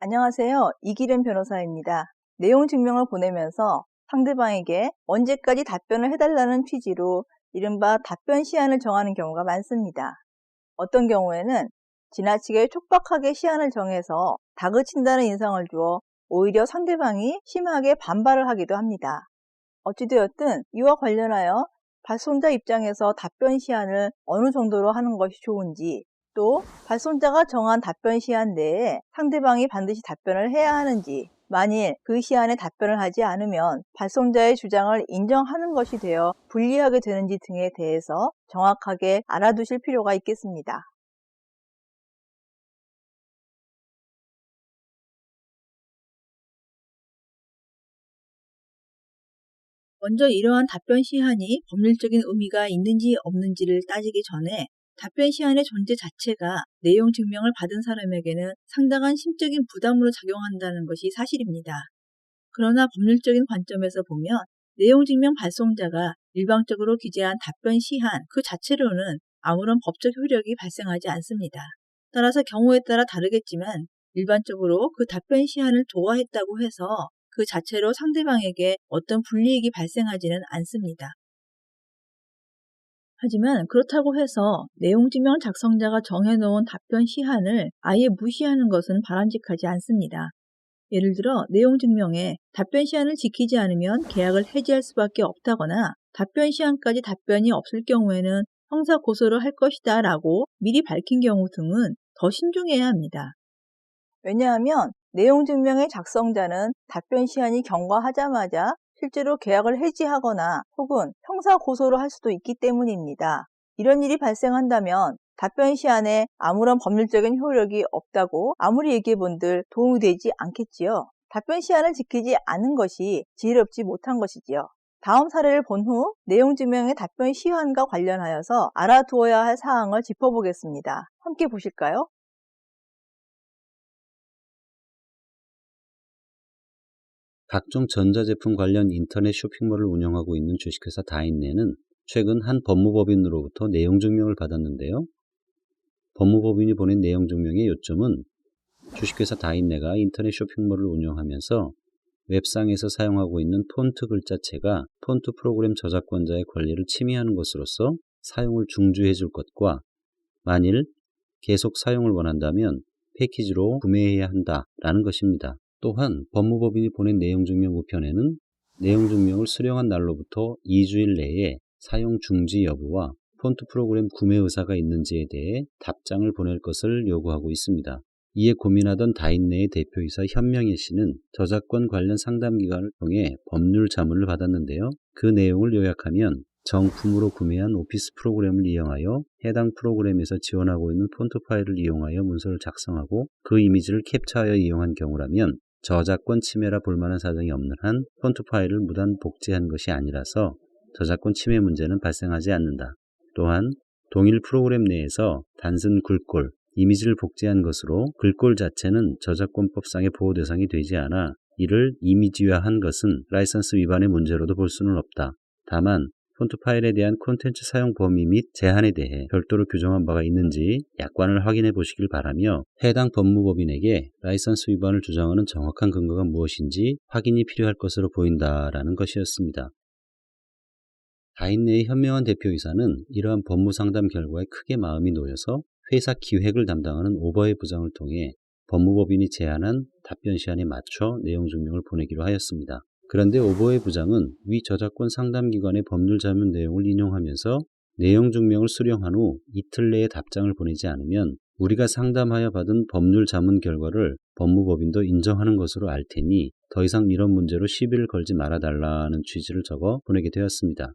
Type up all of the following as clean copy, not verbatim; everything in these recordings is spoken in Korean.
안녕하세요. 이기련 변호사입니다. 내용 증명을 보내면서 상대방에게 언제까지 답변을 해달라는 취지로 이른바 답변 시한을 정하는 경우가 많습니다. 어떤 경우에는 지나치게 촉박하게 시한을 정해서 다그친다는 인상을 주어 오히려 상대방이 심하게 반발을 하기도 합니다. 어찌되었든 이와 관련하여 발송자 입장에서 답변 시한을 어느 정도로 하는 것이 좋은지, 또 발송자가 정한 답변 시한 내에 상대방이 반드시 답변을 해야 하는지, 만일 그 시한에 답변을 하지 않으면 발송자의 주장을 인정하는 것이 되어 불리하게 되는지 등에 대해서 정확하게 알아두실 필요가 있겠습니다. 먼저 이러한 답변 시한이 법률적인 의미가 있는지 없는지를 따지기 전에 답변 시한의 존재 자체가 내용 증명을 받은 사람에게는 상당한 심적인 부담으로 작용한다는 것이 사실입니다. 그러나 법률적인 관점에서 보면 내용 증명 발송자가 일방적으로 기재한 답변 시한 그 자체로는 아무런 법적 효력이 발생하지 않습니다. 따라서 경우에 따라 다르겠지만 일반적으로 그 답변 시한을 도하했다고 해서 그 자체로 상대방에게 어떤 불이익이 발생하지는 않습니다. 하지만 그렇다고 해서 내용 증명 작성자가 정해놓은 답변 시한을 아예 무시하는 것은 바람직하지 않습니다. 예를 들어 내용 증명에 답변 시한을 지키지 않으면 계약을 해지할 수밖에 없다거나 답변 시한까지 답변이 없을 경우에는 형사 고소를 할 것이다 라고 미리 밝힌 경우 등은 더 신중해야 합니다. 왜냐하면 내용 증명의 작성자는 답변 시한이 경과하자마자 실제로 계약을 해지하거나 혹은 형사 고소를 할 수도 있기 때문입니다. 이런 일이 발생한다면 답변 시한에 아무런 법률적인 효력이 없다고 아무리 얘기해본들 도움이 되지 않겠지요. 답변 시한을 지키지 않은 것이 지혜롭지 못한 것이지요. 다음 사례를 본 후 내용 증명의 답변 시한과 관련하여서 알아두어야 할 사항을 짚어보겠습니다. 함께 보실까요? 각종 전자제품 관련 인터넷 쇼핑몰을 운영하고 있는 주식회사 다인네는 최근 한 법무법인으로부터 내용 증명을 받았는데요. 법무법인이 보낸 내용 증명의 요점은 주식회사 다인네가 인터넷 쇼핑몰을 운영하면서 웹상에서 사용하고 있는 폰트 글자체가 폰트 프로그램 저작권자의 권리를 침해하는 것으로서 사용을 중지해 줄 것과 만일 계속 사용을 원한다면 패키지로 구매해야 한다라는 것입니다. 또한 법무법인이 보낸 내용증명 우편에는 내용증명을 수령한 날로부터 2주일 내에 사용 중지 여부와 폰트 프로그램 구매 의사가 있는지에 대해 답장을 보낼 것을 요구하고 있습니다. 이에 고민하던 다인네의 대표이사 현명혜 씨는 저작권 관련 상담기관을 통해 법률 자문을 받았는데요. 그 내용을 요약하면 정품으로 구매한 오피스 프로그램을 이용하여 해당 프로그램에서 지원하고 있는 폰트 파일을 이용하여 문서를 작성하고 그 이미지를 캡처하여 이용한 경우라면 저작권 침해라 볼만한 사정이 없는 한 폰트 파일을 무단 복제한 것이 아니라서 저작권 침해 문제는 발생하지 않는다. 또한 동일 프로그램 내에서 단순 글꼴, 이미지를 복제한 것으로 글꼴 자체는 저작권법상의 보호 대상이 되지 않아 이를 이미지화한 것은 라이선스 위반의 문제로도 볼 수는 없다. 다만 폰트 파일에 대한 콘텐츠 사용 범위 및 제한에 대해 별도로 규정한 바가 있는지 약관을 확인해 보시길 바라며 해당 법무법인에게 라이선스 위반을 주장하는 정확한 근거가 무엇인지 확인이 필요할 것으로 보인다라는 것이었습니다. 다인네의 현명한 대표이사는 이러한 법무상담 결과에 크게 마음이 놓여서 회사 기획을 담당하는 오버의 부장을 통해 법무법인이 제안한 답변 시한에 맞춰 내용 증명을 보내기로 하였습니다. 그런데 오버의 부장은 위 저작권 상담기관의 법률 자문 내용을 인용하면서 내용 증명을 수령한 후 이틀 내에 답장을 보내지 않으면 우리가 상담하여 받은 법률 자문 결과를 법무법인도 인정하는 것으로 알 테니 더 이상 이런 문제로 시비를 걸지 말아달라는 취지를 적어 보내게 되었습니다.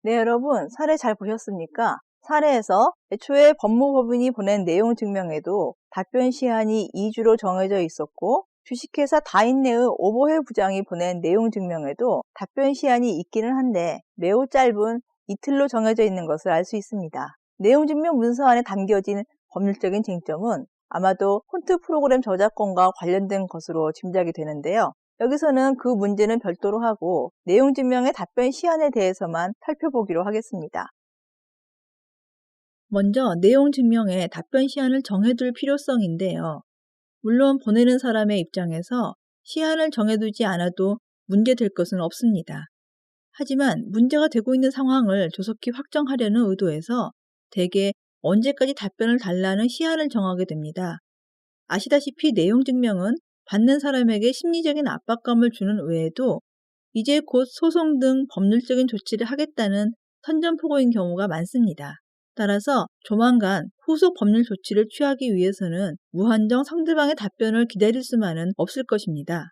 네, 여러분 사례 잘 보셨습니까? 사례에서 애초에 법무법인이 보낸 내용 증명에도 답변 시한이 2주로 정해져 있었고 주식회사 다인네의 오버해 부장이 보낸 내용 증명에도 답변 시한이 있기는 한데 매우 짧은 이틀로 정해져 있는 것을 알 수 있습니다. 내용 증명 문서 안에 담겨진 법률적인 쟁점은 아마도 폰트 프로그램 저작권과 관련된 것으로 짐작이 되는데요. 여기서는 그 문제는 별도로 하고 내용 증명의 답변 시한에 대해서만 살펴보기로 하겠습니다. 먼저 내용 증명의 답변 시한을 정해둘 필요성인데요. 물론 보내는 사람의 입장에서 시한을 정해두지 않아도 문제될 것은 없습니다. 하지만 문제가 되고 있는 상황을 조속히 확정하려는 의도에서 대개 언제까지 답변을 달라는 시한을 정하게 됩니다. 아시다시피 내용 증명은 받는 사람에게 심리적인 압박감을 주는 외에도 이제 곧 소송 등 법률적인 조치를 하겠다는 선전포고인 경우가 많습니다. 따라서 조만간 후속 법률 조치를 취하기 위해서는 무한정 상대방의 답변을 기다릴 수만은 없을 것입니다.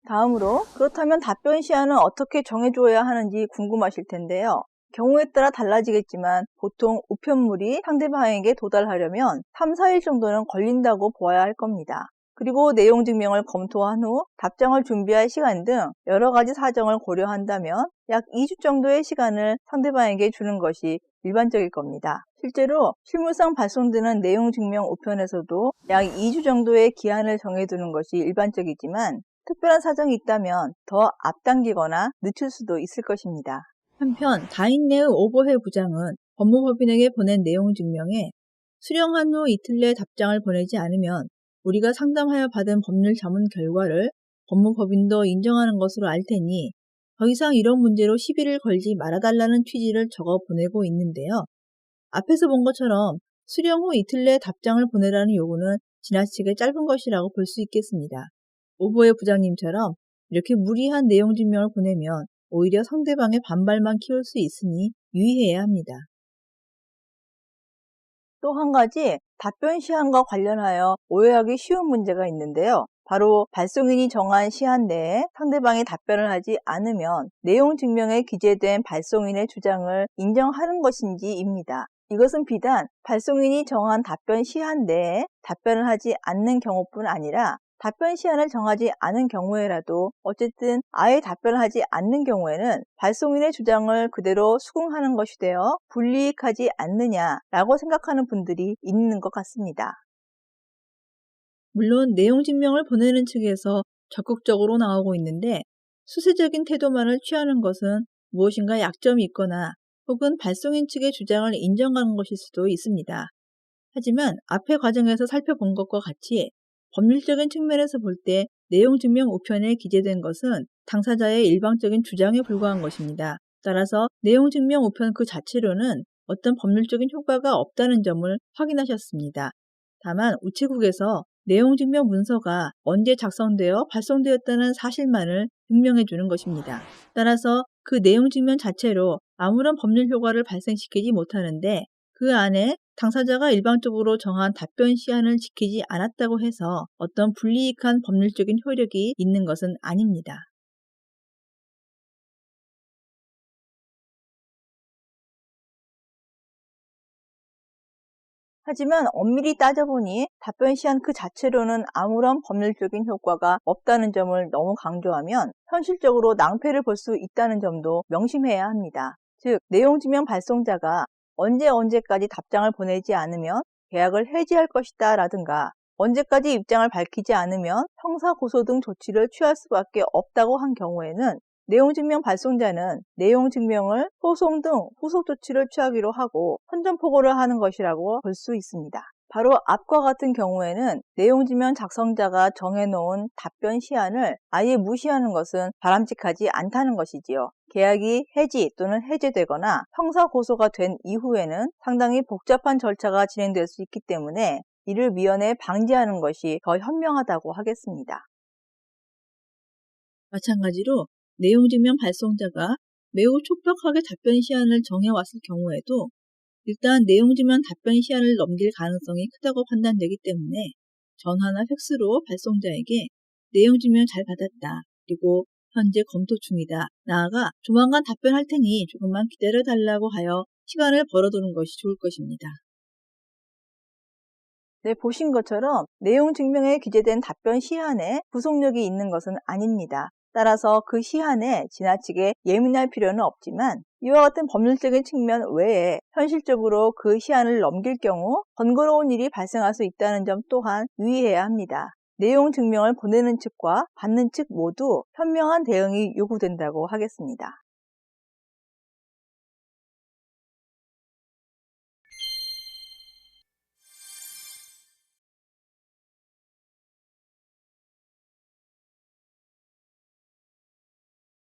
다음으로 그렇다면 답변 시한은 어떻게 정해줘야 하는지 궁금하실 텐데요. 경우에 따라 달라지겠지만 보통 우편물이 상대방에게 도달하려면 3, 4일 정도는 걸린다고 보아야 할 겁니다. 그리고 내용 증명을 검토한 후 답장을 준비할 시간 등 여러 가지 사정을 고려한다면 약 2주 정도의 시간을 상대방에게 주는 것이 일반적일 겁니다. 실제로 실무상 발송되는 내용 증명 우편에서도 약 2주 정도의 기한을 정해두는 것이 일반적이지만 특별한 사정이 있다면 더 앞당기거나 늦출 수도 있을 것입니다. 한편 다인내의 오버해 부장은 법무법인에게 보낸 내용 증명에 수령한 후 이틀 내 답장을 보내지 않으면 우리가 상담하여 받은 법률 자문 결과를 법무법인도 인정하는 것으로 알 테니 더 이상 이런 문제로 시비를 걸지 말아달라는 취지를 적어 보내고 있는데요. 앞에서 본 것처럼 수령 후 이틀 내 답장을 보내라는 요구는 지나치게 짧은 것이라고 볼 수 있겠습니다. 오보의 부장님처럼 이렇게 무리한 내용 증명을 보내면 오히려 상대방의 반발만 키울 수 있으니 유의해야 합니다. 또 한 가지 답변 시한과 관련하여 오해하기 쉬운 문제가 있는데요. 바로 발송인이 정한 시한 내에 상대방이 답변을 하지 않으면 내용 증명에 기재된 발송인의 주장을 인정하는 것인지입니다. 이것은 비단 발송인이 정한 답변 시한 내에 답변을 하지 않는 경우뿐 아니라 답변 시한을 정하지 않은 경우에라도 어쨌든 아예 답변을 하지 않는 경우에는 발송인의 주장을 그대로 수긍하는 것이 되어 불이익하지 않느냐라고 생각하는 분들이 있는 것 같습니다. 물론 내용 증명을 보내는 측에서 적극적으로 나오고 있는데 수세적인 태도만을 취하는 것은 무엇인가 약점이 있거나 혹은 발송인 측의 주장을 인정하는 것일 수도 있습니다. 하지만 앞의 과정에서 살펴본 것과 같이 법률적인 측면에서 볼 때 내용 증명 우편에 기재된 것은 당사자의 일방적인 주장에 불과한 것입니다. 따라서 내용 증명 우편 그 자체로는 어떤 법률적인 효과가 없다는 점을 확인하셨습니다. 다만 우체국에서 내용 증명 문서가 언제 작성되어 발송되었다는 사실만을 증명해 주는 것입니다. 따라서 그 내용 증명 자체로 아무런 법률 효과를 발생시키지 못하는데 그 안에 당사자가 일방적으로 정한 답변 시한을 지키지 않았다고 해서 어떤 불이익한 법률적인 효력이 있는 것은 아닙니다. 하지만 엄밀히 따져보니 답변 시한 그 자체로는 아무런 법률적인 효과가 없다는 점을 너무 강조하면 현실적으로 낭패를 볼 수 있다는 점도 명심해야 합니다. 즉, 내용 증명 발송자가 언제까지 답장을 보내지 않으면 계약을 해지할 것이다 라든가 언제까지 입장을 밝히지 않으면 형사 고소 등 조치를 취할 수밖에 없다고 한 경우에는 내용 증명 발송자는 내용 증명을 소송 등 후속 조치를 취하기로 하고 선전포고를 하는 것이라고 볼 수 있습니다. 바로 앞과 같은 경우에는 내용 증명 작성자가 정해놓은 답변 시한을 아예 무시하는 것은 바람직하지 않다는 것이지요. 계약이 해지 또는 해제되거나 형사 고소가 된 이후에는 상당히 복잡한 절차가 진행될 수 있기 때문에 이를 미연에 방지하는 것이 더 현명하다고 하겠습니다. 마찬가지로 내용 증명 발송자가 매우 촉박하게 답변 시한을 정해왔을 경우에도 일단 내용 증명 답변 시한을 넘길 가능성이 크다고 판단되기 때문에 전화나 팩스로 발송자에게 내용 증명 잘 받았다. 그리고 현재 검토 중이다. 나아가 조만간 답변할 테니 조금만 기다려달라고 하여 시간을 벌어두는 것이 좋을 것입니다. 네, 보신 것처럼 내용 증명에 기재된 답변 시한에 구속력이 있는 것은 아닙니다. 따라서 그 시한에 지나치게 예민할 필요는 없지만 이와 같은 법률적인 측면 외에 현실적으로 그 시한을 넘길 경우 번거로운 일이 발생할 수 있다는 점 또한 유의해야 합니다. 내용 증명을 보내는 측과 받는 측 모두 현명한 대응이 요구된다고 하겠습니다.